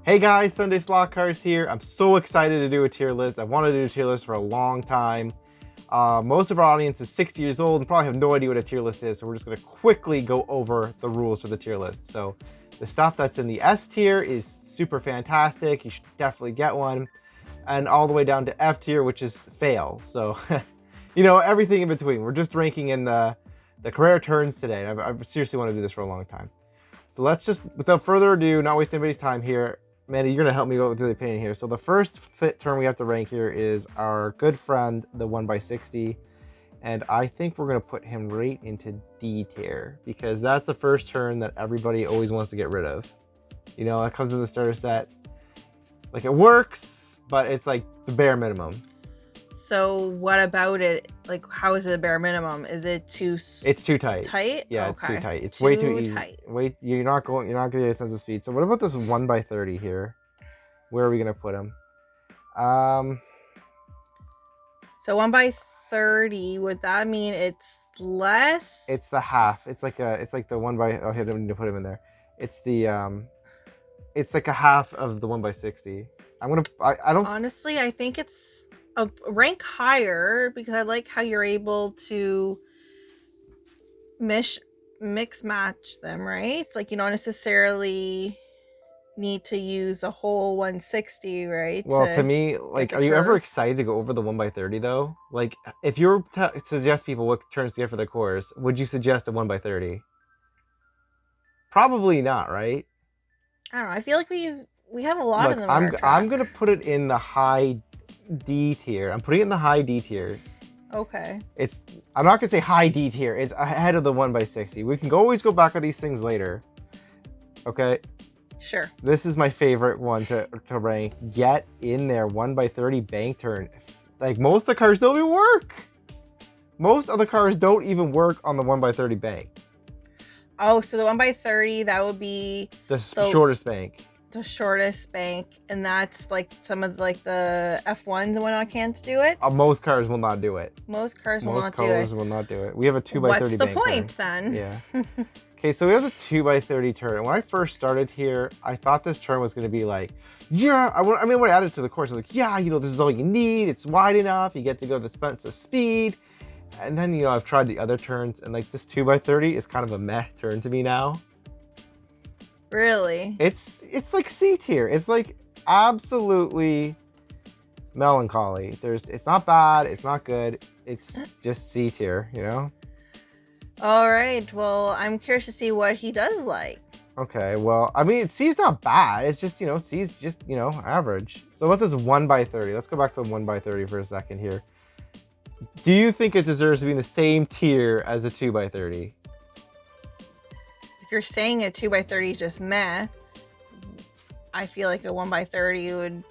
Hey guys, Sunday Slot Cars here. I'm so excited to do a tier list. I've wanted to do a tier list for a long time. Most of our audience is 60 years old and probably have no idea what a tier list is, so we're just going to quickly go over the rules for the tier list. So the stuff that's in the S tier is super fantastic. You should definitely get one. And all the way down to F tier, which is fail. So, everything in between. We're just ranking in the Carrera turns today. I seriously want to do this for a long time. So let's just, without further ado, not waste anybody's time here. Mandy, you're going to help me go with the opinion here. So the first turn we have to rank here is our good friend, the 1x60. And I think we're going to put him right into D tier, because that's the first turn that everybody always wants to get rid of. It comes in the starter set. Like, it works, but it's like the bare minimum. So what about it? Like, how is it a bare minimum? Is it too? It's too tight. Tight? Yeah, okay. It's too tight. It's way too easy. Tight. You're not going to get a sense of speed. So what about this 1x30 here? Where are we gonna put him? So 1x30, would that mean it's less? It's the half. It's like the 1x. Oh, I don't need to put him in there. It's the it's like a half of the 1x60. I don't. Honestly, I think it's a rank higher, because I like how you're able to mix match them, right? It's like you don't necessarily need to use a whole 160, right? Well, to me, like, are you ever excited to go over the 1x30 though? Like, if you were to suggest people what turns to get for the course, would you suggest a 1x30? Probably not, right? I don't know. I feel like we have a lot of them. I'm gonna put it in the high D tier. I'm putting it in the high D tier. Okay. I'm not gonna say high D tier. It's ahead of the 1x60. We can always go back on these things later. Okay. Sure. This is my favorite one to rank. Get in there, 1x30 bank turn. Like, most of the cars don't even work. Most of the cars don't even work on the 1x30 bank. Oh, so the 1x30, that would be the shortest bank. The shortest bank, and that's like some of the F1s and whatnot can't do it. Most cars will not do it. Most cars will not do it. We have a 2x30 bank. What's the point then? Yeah. Okay, so we have a 2x30 turn. And when I first started here, I thought this turn was going to be like, yeah, when I added it to the course, I was like, yeah, this is all you need. It's wide enough. You get to go the expensive speed. And then, I've tried the other turns, and like this 2x30 is kind of a meh turn to me now. Really? It's like C tier. It's like absolutely melancholy. It's not bad. It's not good. It's just C tier, All right. Well, I'm curious to see what he does like. Okay. Well, I mean, C's not bad. It's just, C's just, average. So what is 1x30? Let's go back to the 1x30 for a second here. Do you think it deserves to be in the same tier as a 2x30? If you're saying a 2x30 is just meh, I feel like a 1x30 would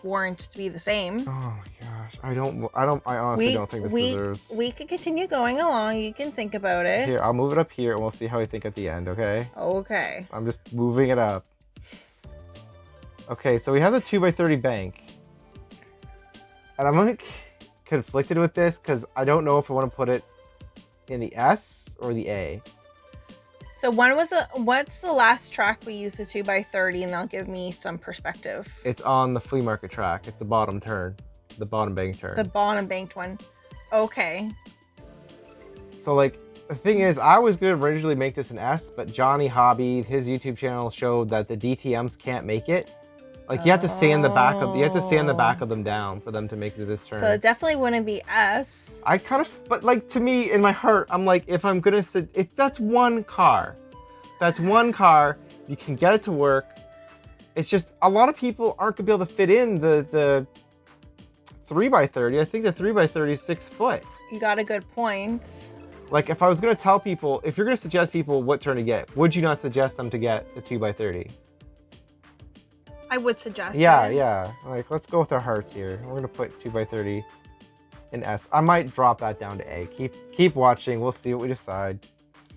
warrant to be the same. Oh my gosh. I honestly don't think this deserves. We could continue going along. You can think about it. Here, I'll move it up here and we'll see how we think at the end, okay? Okay. I'm just moving it up. Okay, so we have the 2x30 bank. And I'm like conflicted with this because I don't know if I want to put it in the S or the A. So what's the last track we used the 2x30, and that'll give me some perspective. It's on the flea market track. It's the bottom turn. The bottom bank turn. The bottom banked one. Okay. So like, the thing is, I was going to originally make this an S, but Johnny Hobby, his YouTube channel, showed that the DTMs can't make it. Like, you have to sand the back of them down for them to make it this turn. So it definitely wouldn't be S. But like, to me, in my heart, I'm like, if I'm gonna that's one car. That's one car. You can get it to work. It's just, a lot of people aren't gonna be able to fit in the 3x30. I think the 3x30 is 6 foot. You got a good point. Like, if I was gonna tell people, if you're gonna suggest people what turn to get, would you not suggest them to get the 2x30? I would suggest Yeah. Like, let's go with our hearts here. We're gonna put 2x30 in S. I might drop that down to A. Keep watching. We'll see what we decide.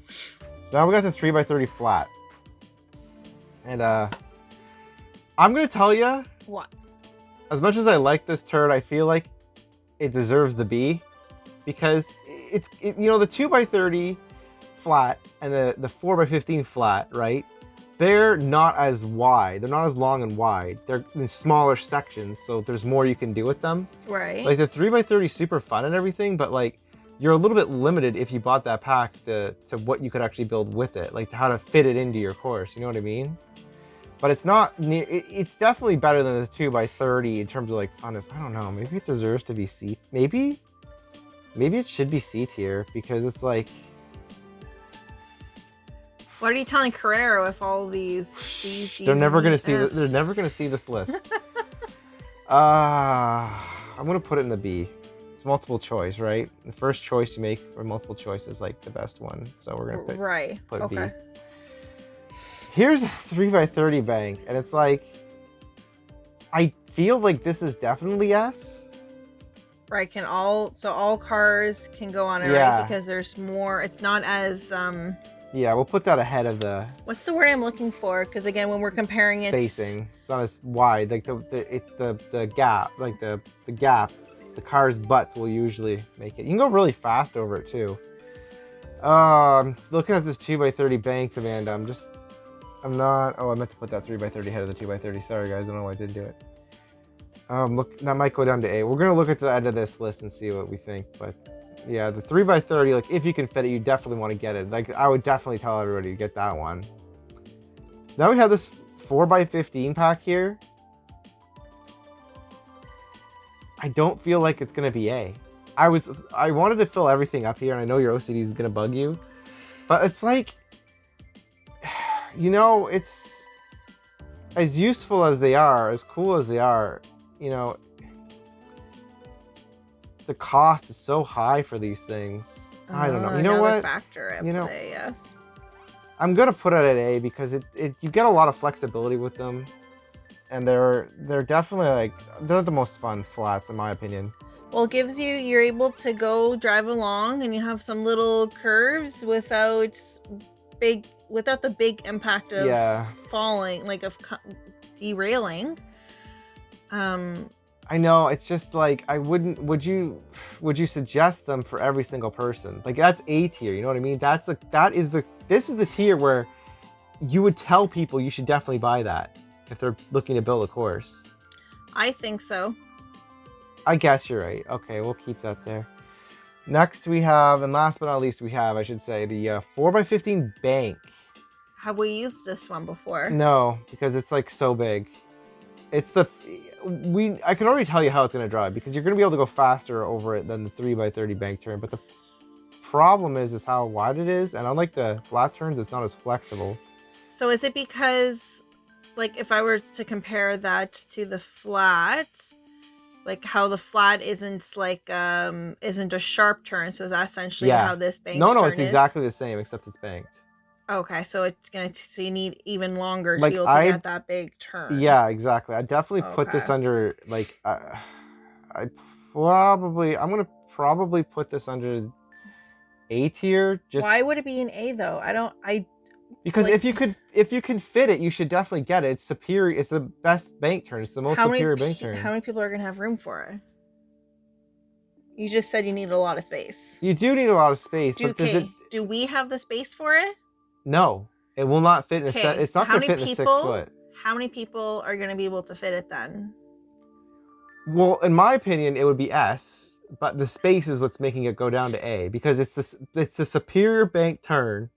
So now we got the 3x30 flat. And I'm gonna tell you. What? As much as I like this turn, I feel like it deserves the B, because the 2x30 flat and the 4x15 flat, right? they're not as wide. They're not as long and wide. They're in smaller sections, so there's more you can do with them. Right. Like the 3x30 is super fun and everything, but like you're a little bit limited if you bought that pack to what you could actually build with it, like how to fit it into your course. You know what I mean? But it's not. It's definitely better than the 2x30 in terms of like funness. I don't know. Maybe it deserves to be C. Maybe it should be C tier because it's like. What are you telling Carrera with all these C's? They're never gonna and see. Fs? They're never gonna see this list. I'm gonna put it in the B. It's multiple choice, right? The first choice you make for multiple choice is like the best one. So we're gonna put okay. B. Here's a 3x30 bank, and it's like, I feel like this is definitely S. Right, all cars can go on it, Yeah. right? Because there's more. It's not as Yeah, we'll put that ahead of the what's the word I'm looking for? Because again, when we're comparing it, spacing. It's not as wide. Like it's the gap, like the gap. The car's butts will usually make it. You can go really fast over it too. Looking at this 2x30 bank, Amanda, I'm not. Oh, I meant to put that 3x30 ahead of the 2x30. Sorry, guys. I don't know why I didn't do it. Look, that might go down to A. We're gonna look at the end of this list and see what we think. But yeah, the 3x30, like if you can fit it, you definitely want to get it. Like I would definitely tell everybody to get that one. Now we have this 4x15 pack here. I don't feel like it's gonna be A. I wanted to fill everything up here, and I know your OCD is gonna bug you, but it's like, you know, it's as useful as they are, as cool as they are, you know, the cost is so high for these things. I don't know. You know what? Factor at play, yes. I'm gonna put it at A because you get a lot of flexibility with them, and they're definitely like they're the most fun flats in my opinion. Well, it gives you're able to go drive along, and you have some little curves without the big impact of falling, like of derailing. I know, it's just like I wouldn't. Would you suggest them for every single person? Like that's A tier. You know what I mean? This is the tier where you would tell people you should definitely buy that if they're looking to build a course. I think so. I guess you're right. Okay, we'll keep that there. Next we have, and last but not least we have, I should say, the 4x15 bank. Have we used this one before? No, because it's like so big. I can already tell you how it's going to drive because you're going to be able to go faster over it than the 3x30 bank turn. But the problem is how wide it is, and unlike the flat turns, it's not as flexible. So is it because, like, if I were to compare that to the flat, like how the flat isn't a sharp turn, so is that essentially how this bank? No, it's exactly the same except it's banked. Okay, so so you need even longer to be able to get that big turn. Yeah, exactly. I definitely put this under like I'm gonna probably put this under A tier. Why would it be an A though? Because if you can fit it, you should definitely get it. It's superior. It's the best bank turn. It's the most superior bank turn. How many people are gonna have room for it? You just said you need a lot of space. You do need a lot of space. Do we have the space for it? No, it will not fit in a set. It's not going to fit in a 6 foot. How many people are going to be able to fit it then? Well, in my opinion, it would be S, but the space is what's making it go down to A because it's the superior bank turn.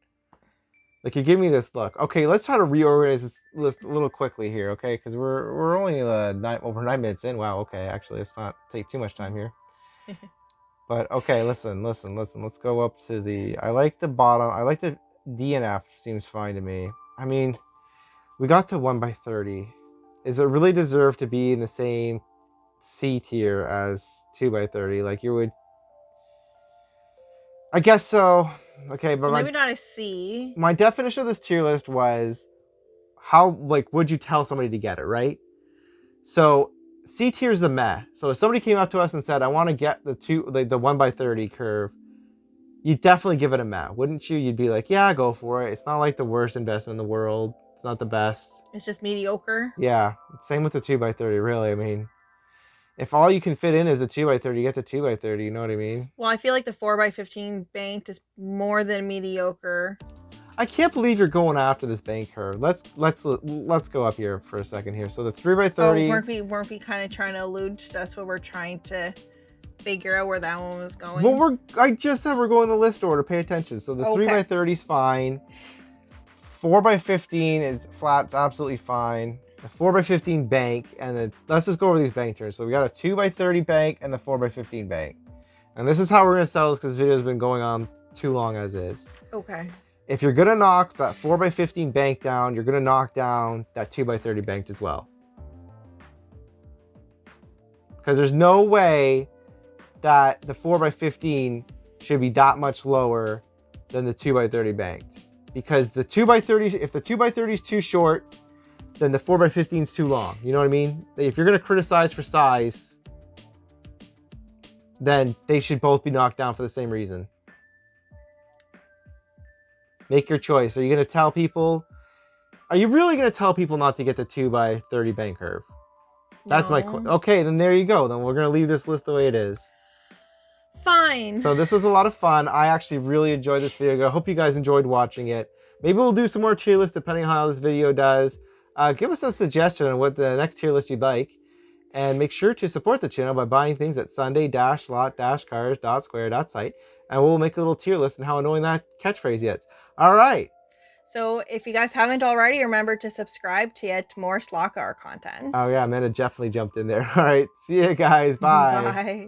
Like you're giving me this look. Okay, let's try to reorganize this list a little quickly here, okay? Because we're only over 9 minutes in. Wow. Okay, actually, let's not take too much time here. But okay, listen. Let's go up to the. I like the bottom. I like the D and F seems fine to me. I mean, we got to 1x30. Does it really deserve to be in the same C tier as 2x30? Like you would. I guess so. Okay, but maybe not a C. My definition of this tier list was how would you tell somebody to get it, right? So C tier is the meh. So if somebody came up to us and said, "I want to get the 1x30 curve," you'd definitely give it a meh, wouldn't you? You'd be like, yeah, go for it. It's not like the worst investment in the world. It's not the best. It's just mediocre. Yeah. Same with the 2x30, really. I mean, if all you can fit in is a 2x30, you get the 2x30, you know what I mean? Well, I feel like the 4x15 banked is more than mediocre. I can't believe you're going after this bank curve. Let's go up here for a second here. So the 3x30. Oh, weren't we kind of trying to allude to that's what we're trying to figure out where that one was going? Well, I just said we're going the list order. Pay attention. So the Okay. 3x30 is fine. 4x15 is flat. It's absolutely fine. The 4x15 bank, and then let's just go over these bank turns. So we got a 2x30 bank and the 4x15 bank. And this is how we're gonna settle this because this video has been going on too long as is. Okay. If you're gonna knock that 4x15 bank down, you're gonna knock down that 2x30 bank as well. Because there's no way that the 4x15 should be that much lower than the 2x30 banked. Because the 2x30, if the 2x30 is too short, then the 4x15 is too long. You know what I mean? If you're gonna criticize for size, then they should both be knocked down for the same reason. Make your choice. Are you going to tell people? Are you really going to tell people not to get the 2x30 bank curve? That's my question. Okay, then there you go. Then we're going to leave this list the way it is. Fine. So this was a lot of fun. I actually really enjoyed this video. I hope you guys enjoyed watching it. Maybe we'll do some more tier lists depending on how this video does. Give us a suggestion on what the next tier list you'd like. And make sure to support the channel by buying things at sunday-slot-cars.square.site. And we'll make a little tier list on how annoying that catchphrase is. All right. So if you guys haven't already, remember to subscribe to get more slot car content. Oh yeah, Amanda definitely jumped in there. All right. See you guys. Bye. Bye.